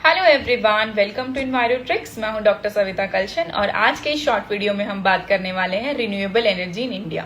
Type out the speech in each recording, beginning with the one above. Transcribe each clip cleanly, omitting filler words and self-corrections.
Hello everyone, welcome to Envirotrics. मैं हूं doctor Savita कलशन और आज के इस शॉर्ट वीडियो में हम बात करने वाले हैं renewable energy in India.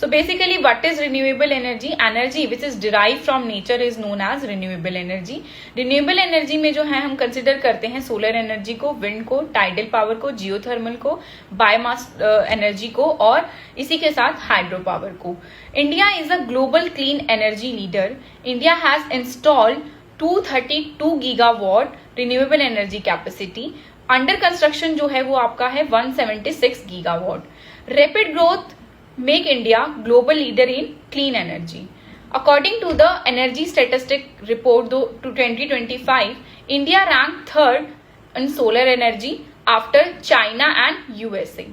So basically what is renewable energy? Energy which is derive from nature is known as renewable energy. Renewable energy में जो है हम कंसिडर करते हैं सोलर एनर्जी को, विंड को, टाइडल पावर को, जियोथर्मल को, बायोमास एनर्जी को और इसी के साथ हाइड्रो पावर को। India is a global clean energy leader. India has installed 232 gigawatt renewable energy capacity. Under construction जो है वो आपका है 176 gigawatt. Rapid growth make India global leader in clean energy. According to the energy statistic report to 2025, India rank third in solar energy after China and USA.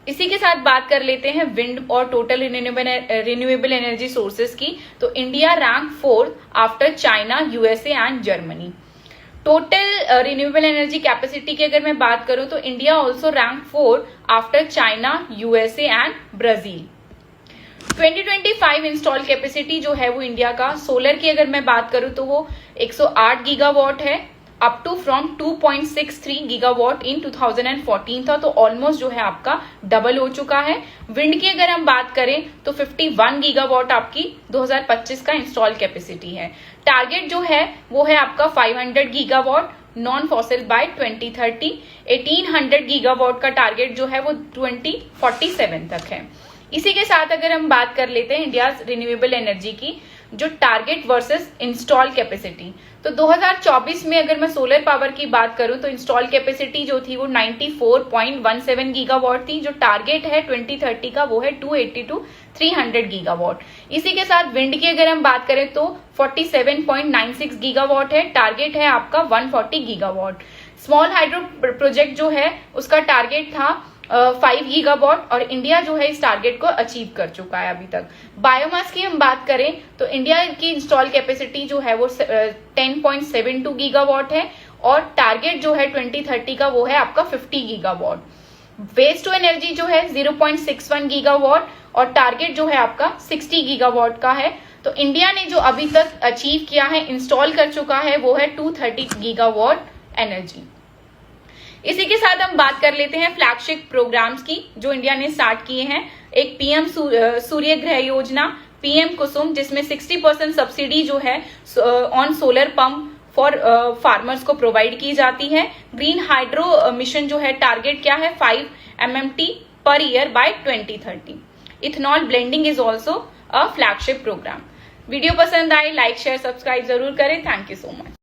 इसी के साथ बात कर लेते हैं विंड और टोटल रिन्यूएबल एनर्जी सोर्सेज की। तो India rank fourth after China, USA and Germany. Total renewable energy capacity की अगर मैं बात करूं तो India also rank fourth after China, USA and Brazil. 2025 install capacity जो है वो इंडिया का सोलर की अगर मैं बात करूं तो वो 108 गीगावाट है, अप टू फ्रॉम 2.63 गीगावाट इन 2014 था, तो ऑलमोस्ट जो है आपका डबल हो चुका है। विंड की अगर हम बात करें तो 51 गीगावाट आपकी 2025 का इंस्टॉल कैपेसिटी है। टारगेट जो है वो है आपका 500 gigawatt non fossil by 2030। 1800 gigawatt का टारगेट जो है वो 2047 तक है। इसी के साथ अगर हम बात कर लेते हैं इंडिया रिन्यूएबल एनर्जी की जो टारगेट वर्सेस इंस्टॉल कैपेसिटी, तो 2024 में अगर मैं सोलर पावर की बात करूं तो इंस्टॉल कैपेसिटी जो थी वो 94.17 गीगावाट थी। जो टारगेट है 2030 का वो है 280 to 300 गीगावाट। इसी के साथ विंड की अगर हम बात करें तो 47.96 गीगावाट है, टारगेट है आपका 140 गीगावाट। स्मॉल हाइड्रो प्रोजेक्ट जो है उसका टारगेट था 5 गीगावाट और इंडिया जो है इस टारगेट को अचीव कर चुका है अभी तक। बायोमास की हम बात करें तो इंडिया की इंस्टॉल कैपेसिटी जो है वो 10.72 गीगावाट है और टारगेट जो है 2030 का वो है आपका 50 गीगावाट। वेस्ट टू एनर्जी जो है 0.61 गीगावाट और टारगेट जो है आपका 60 गीगावाट का है। तो इंडिया ने जो अभी तक अचीव किया है, इंस्टॉल कर चुका है, वो है 230 गीगावाट एनर्जी। इसी के साथ हम बात कर लेते हैं फ्लैगशिप प्रोग्राम्स की जो इंडिया ने स्टार्ट किए हैं। एक पीएम सूर्य ग्रह योजना, पीएम कुसुम, जिसमें 60% सब्सिडी जो है on solar pump for farmers को प्रोवाइड की जाती है। ग्रीन हाइड्रो मिशन जो है टारगेट क्या है 5 MMT पर year by 2030। Ethanol blending is also a flagship programme. Video पसंद आए लाइक शेयर सब्सक्राइब जरूर करें। Thank you so much.